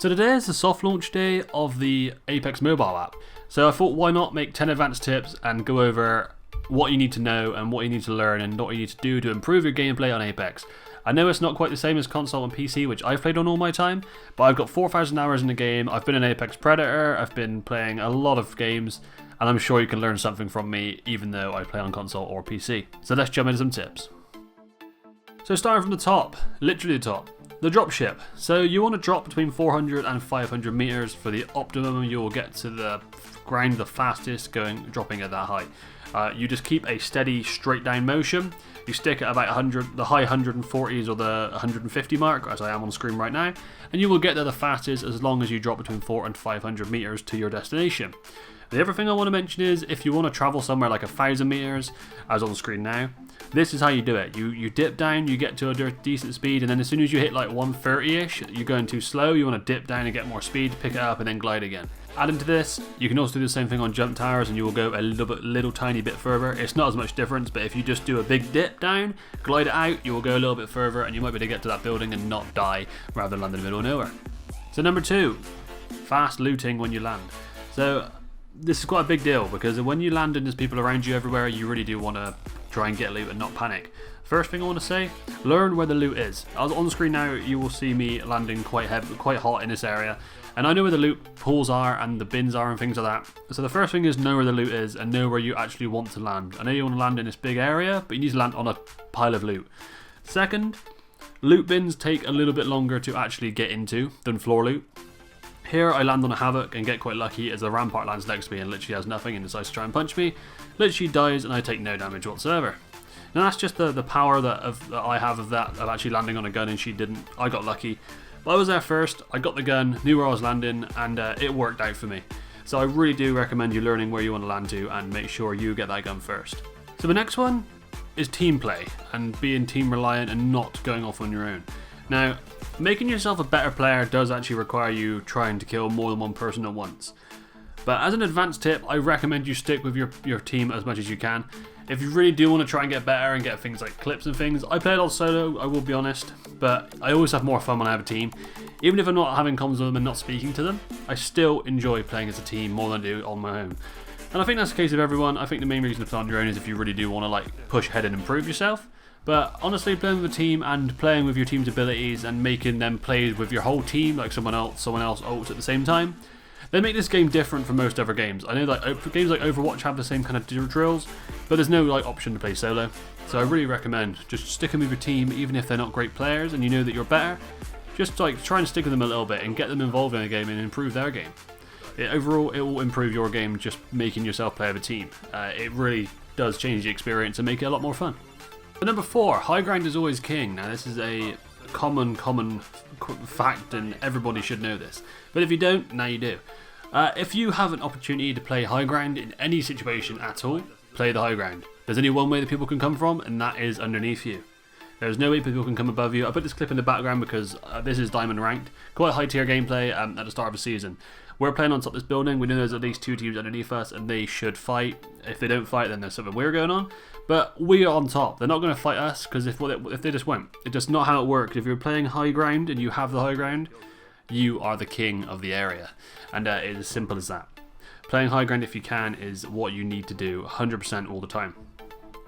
So today is the soft launch day of the Apex mobile app. So I thought, why not make 10 advanced tips and go over what you need to know and what you need to learn and what you need to do to improve your gameplay on Apex. I know it's not quite the same as console and PC, which I've played on all my time, but I've got 4,000 hours in the game. I've been an Apex Predator, I've been playing a lot of games, and I'm sure you can learn something from me even though I play on console or PC. So let's jump into some tips. So starting from the top, literally the top. The drop ship. So you want to drop between 400 and 500 meters for the optimum. You will get to the ground the fastest dropping at that height. You just keep a steady straight down motion. You stick at about 100, the high 140s or the 150 mark, as I am on screen right now, and you will get there the fastest as long as you drop between 400 and 500 meters to your destination. The other thing I want to mention is if you want to travel somewhere like 1,000 meters, as on the screen now, this is how you do it. You dip down, you get to a decent speed, and then as soon as you hit like 130-ish, you're going too slow, you want to dip down and get more speed, pick it up, and then glide again. Adding to this, you can also do the same thing on jump towers, and you will go a little tiny bit further. It's not as much difference, but if you just do a big dip down, glide it out, you will go a little bit further, and you might be able to get to that building and not die, rather than land in the middle of nowhere. So number 2, fast looting when you land. So this is quite a big deal, because when you land and there's people around you everywhere, you really do want to try and get loot and not panic. First thing I want to say, learn where the loot is. On the screen now, you will see me landing quite hot in this area, and I know where the loot pools are and the bins are and things like that. So the first thing is know where the loot is and know where you actually want to land. I know you want to land in this big area, but you need to land on a pile of loot. Second, loot bins take a little bit longer to actually get into than floor loot. Here I land on a Havoc and get quite lucky as the Rampart lands next to me and literally has nothing and decides to try and punch me. Literally dies and I take no damage whatsoever. Now that's just the power that I have of actually landing on a gun, and she didn't. I got lucky. But I was there first, I got the gun, knew where I was landing, and it worked out for me. So I really do recommend you learning where you want to land to and make sure you get that gun first. So the next one is team play and being team reliant and not going off on your own. Now, making yourself a better player does actually require you trying to kill more than one person at once. But as an advanced tip, I recommend you stick with your team as much as you can. If you really do want to try and get better and get things like clips and things, I play a lot solo, I will be honest, but I always have more fun when I have a team. Even if I'm not having comms with them and not speaking to them, I still enjoy playing as a team more than I do on my own. And I think that's the case of everyone. I think the main reason to play on your own is if you really do want to push ahead and improve yourself. But honestly, playing with a team and playing with your team's abilities and making them play with your whole team, like someone else ults at the same time, they make this game different from most other games. I know that games like Overwatch have the same kind of drills, but there's no option to play solo. So I really recommend just sticking with your team, even if they're not great players and you know that you're better. Just try and stick with them a little bit and get them involved in a game and improve their game. Overall, it will improve your game just making yourself play with a team. It really does change the experience and make it a lot more fun. So number 4, high ground is always king. Now this is a common fact and everybody should know this. But if you don't, now you do. If you have an opportunity to play high ground in any situation at all, play the high ground. There's only one way that people can come from, and that is underneath you. There's no way people can come above you. I put this clip in the background because this is Diamond ranked. Quite high tier gameplay at the start of the season. We're playing on top of this building. We know there's at least 2 teams underneath us and they should fight. If they don't fight, then there's something weird going on. But we are on top. They're not going to fight us because if they just won't. It's just not how it works. If you're playing high ground and you have the high ground, you are the king of the area. And it is as simple as that. Playing high ground if you can is what you need to do 100% all the time.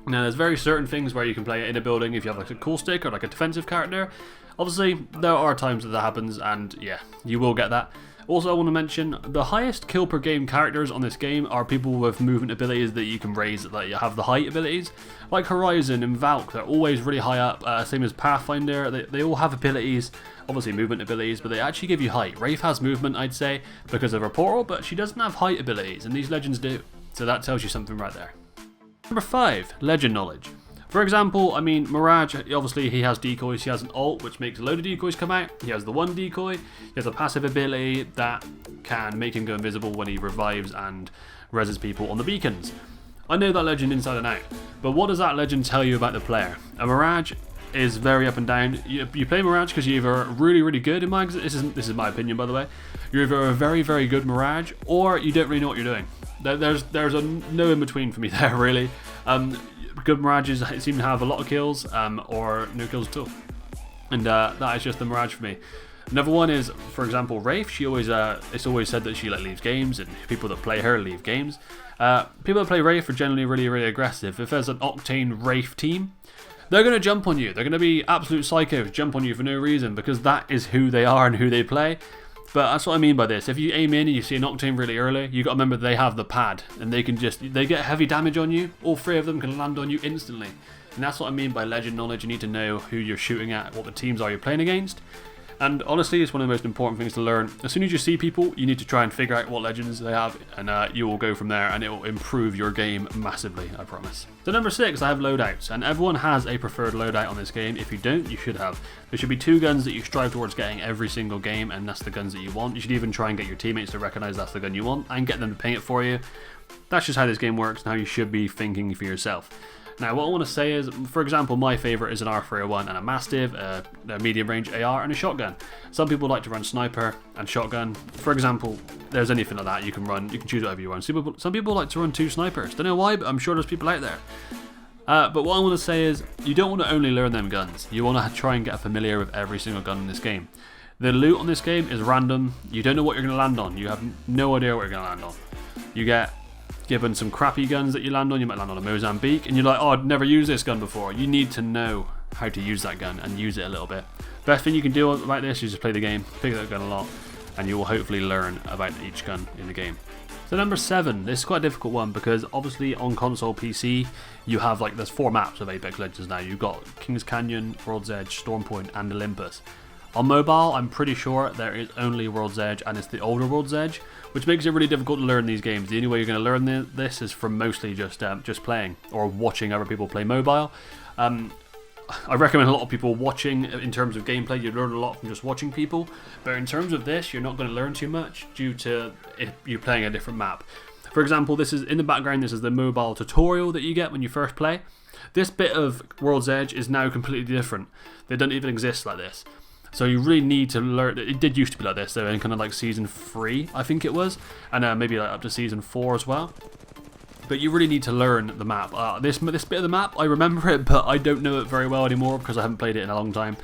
Now there's very certain things where you can play it in a building if you have a cool stick or a defensive character. Obviously there are times that happens and yeah, you will get that. Also, I want to mention the highest kill per game characters on this game are people with movement abilities that you can raise, that you have the height abilities. Like Horizon and Valk, they're always really high up, same as Pathfinder, they all have abilities, obviously movement abilities, but they actually give you height. Wraith has movement, I'd say, because of her portal, but she doesn't have height abilities, and these legends do. So that tells you something right there. Number 5, legend knowledge. For example, I mean, Mirage, obviously he has decoys, he has an ult which makes a load of decoys come out, he has the one decoy, he has a passive ability that can make him go invisible when he revives and reses people on the beacons. I know that legend inside and out, but what does that legend tell you about the player? A Mirage is very up and down. You play Mirage because you're either really good in my, this is my opinion by the way, you're either a very good Mirage or you don't really know what you're doing. There's no in between for me there really. Good Mirages seem to have a lot of kills or no kills at all. And that is just the Mirage for me. Another one is, for example, Wraith. She always, it's always said that she like leaves games, and people that play her leave games. People that play Wraith are generally really, really aggressive. If there's an Octane Wraith team, they're going to jump on you. They're going to be absolute psychos, jump on you for no reason, because that is who they are and who they play. But that's what I mean by this. If you aim in and you see an Octane really early, you got to remember they have the pad, and they get heavy damage on you. All three of them can land on you instantly. And that's what I mean by legend knowledge. You need to know who you're shooting at, what the teams are you're playing against. And honestly, it's one of the most important things to learn. As soon as you see people, you need to try and figure out what legends they have, and you will go from there, and it will improve your game massively, I promise. So number 6, I have loadouts, and everyone has a preferred loadout on this game. If you don't, you should have. There should be 2 guns that you strive towards getting every single game, and that's the guns that you want. You should even try and get your teammates to recognize that's the gun you want, and get them to ping it for you. That's just how this game works, and how you should be thinking for yourself. Now, what I want to say is, for example, my favourite is an R301 and a Mastiff, a medium range AR and a shotgun. Some people like to run sniper and shotgun. For example, there's anything like that you can run. You can choose whatever you want. Some people like to run 2 snipers. Don't know why, but I'm sure there's people out there. But what I want to say is, you don't want to only learn them guns. You want to try and get familiar with every single gun in this game. The loot on this game is random. You don't know what you're going to land on. You have no idea what you're going to land on. You get given some crappy guns that you land on. You might land on a Mozambique, and you're like, oh, I'd never used this gun before. You need to know how to use that gun and use it a little bit. Best thing you can do about this is just play the game, pick that gun a lot, and you will hopefully learn about each gun in the game. So number 7, this is quite a difficult one, because obviously on console PC you have there's 4 maps of Apex Legends now. You've got Kings Canyon, World's Edge, Stormpoint and Olympus. On mobile, I'm pretty sure there is only World's Edge, and it's the older World's Edge, which makes it really difficult to learn these games. The only way you're going to learn this is from mostly just playing or watching other people play mobile. I recommend a lot of people watching. In terms of gameplay, you learn a lot from just watching people, but in terms of this, you're not going to learn too much due to you playing a different map. For example, this is in the background. This is the mobile tutorial that you get when you first play. This bit of World's Edge is now completely different. They don't even exist like this. So you really need to learn. It did used to be like this, so in kind of like season 3, I think it was, and maybe up to season 4 as well. But you really need to learn the map. This bit of the map, I remember it, but I don't know it very well anymore because I haven't played it in a long time.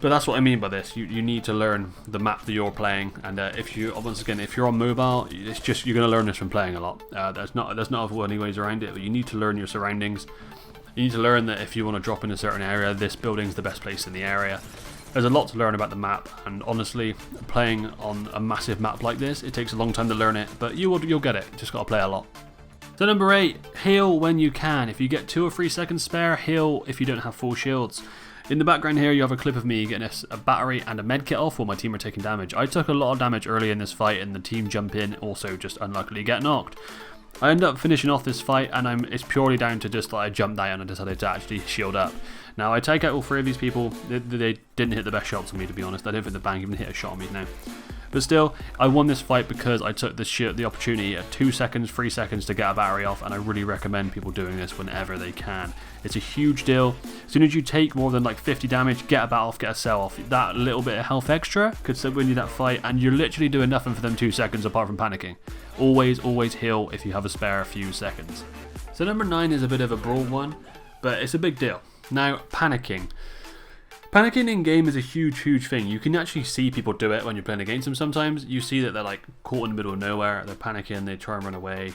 But that's what I mean by this. You need to learn the map that you're playing, and if you're on mobile, it's just you're going to learn this from playing a lot. There's not any ways around it. But you need to learn your surroundings. You need to learn that if you want to drop in a certain area, this building's the best place in the area. There's a lot to learn about the map, and honestly, playing on a massive map like this, it takes a long time to learn it, but you'll get it. Just got to play a lot. So number 8, heal when you can. If you get 2 or 3 seconds spare, heal if you don't have full shields. In the background here, you have a clip of me getting a battery and a med kit off while my team are taking damage. I took a lot of damage early in this fight, and the team jump in also just unluckily get knocked. I end up finishing off this fight, and it's purely down to just I jumped down and decided to actually shield up. Now, I take out all 3 of these people. They didn't hit the best shots on me, to be honest. I don't think the bank even hit a shot on me now. But still, I won this fight because I took the opportunity at 2 seconds, 3 seconds to get a battery off, and I really recommend people doing this whenever they can. It's a huge deal. As soon as you take more than 50 damage, get a bat off, get a cell off. That little bit of health extra could still win you that fight, and you're literally doing nothing for them 2 seconds apart from panicking. Always heal if you have a spare few seconds. So number 9 is a bit of a broad one, but it's a big deal. Now, panicking. Panicking in game is a huge thing. You can actually see people do it when you're playing against them sometimes. You see that they're caught in the middle of nowhere, they're panicking, they try and run away.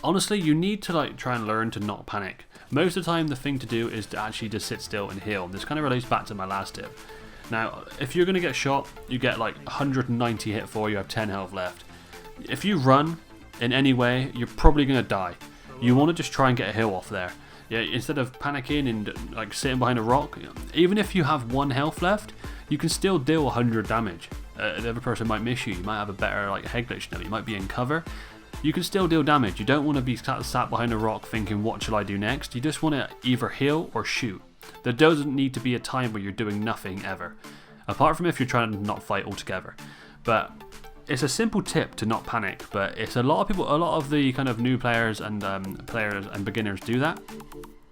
Honestly, you need to try and learn to not panic. Most of the time, the thing to do is to actually just sit still and heal. And this kind of relates back to my last tip. Now, if you're going to get shot, you get 190 hit for, you have 10 health left. If you run in any way, you're probably going to die. You want to just try and get a heal off there. Yeah, instead of panicking and sitting behind a rock, even if you have 1 health left, you can still deal 100 damage. The other person might miss you. You might have a better head glitch now. You might be in cover. You can still deal damage. You don't want to be sat behind a rock thinking, what shall I do next? You just want to either heal or shoot. There doesn't need to be a time where you're doing nothing ever, apart from if you're trying to not fight altogether. But it's a simple tip to not panic, but it's a lot of the kind of new players and beginners do that,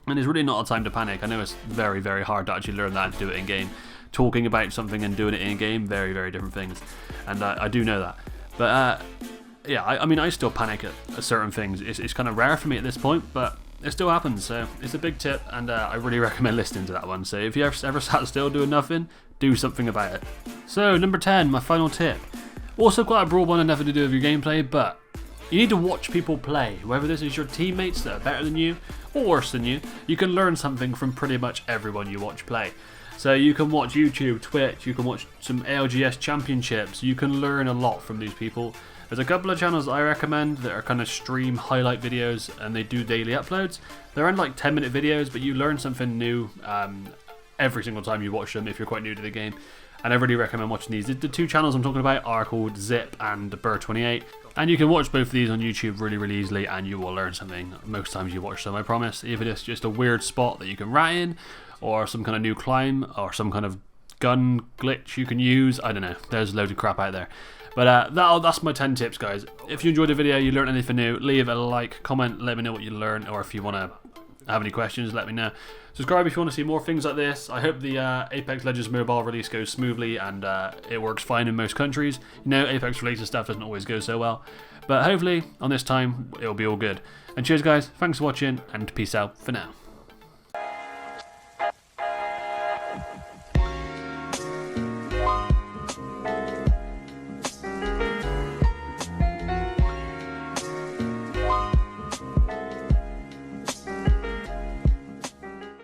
and it's really not a time to panic. I know it's very hard to actually learn that and do it in game. Talking about something and doing it in game, very different things, and I do know that. But yeah, I mean, I still panic at certain things. It's kind of rare for me at this point, but it still happens. So it's a big tip, and I really recommend listening to that one. So if you ever sat still doing nothing, do something about it. So number 10, my final tip. Also quite a broad one and nothing to do with your gameplay, but you need to watch people play. Whether this is your teammates that are better than you or worse than you, you can learn something from pretty much everyone you watch play. So you can watch YouTube, Twitch, you can watch some ALGS championships, you can learn a lot from these people. There's a couple of channels that I recommend that are kind of stream highlight videos, and they do daily uploads. They're in like 10-minute videos, but you learn something new every single time you watch them if you're quite new to the game. And I really recommend watching these. The two channels I'm talking about are called Zip and Burr28. And you can watch both of these on YouTube really easily, and you will learn something most times you watch them, I promise. Even if it's just a weird spot that you can rat in, or some kind of new climb, or some kind of gun glitch you can use. I don't know. There's loads of crap out there. But that's my 10 tips, guys. If you enjoyed the video, you learned anything new, leave a like, comment, let me know what you learned, or if you want to have any questions, let me know. Subscribe if you want to see more things like this. I hope the Apex Legends mobile release goes smoothly, and it works fine in most countries. You know, Apex related stuff doesn't always go so well, but hopefully on this time it'll be all good. And cheers, guys, thanks for watching, and peace out for now.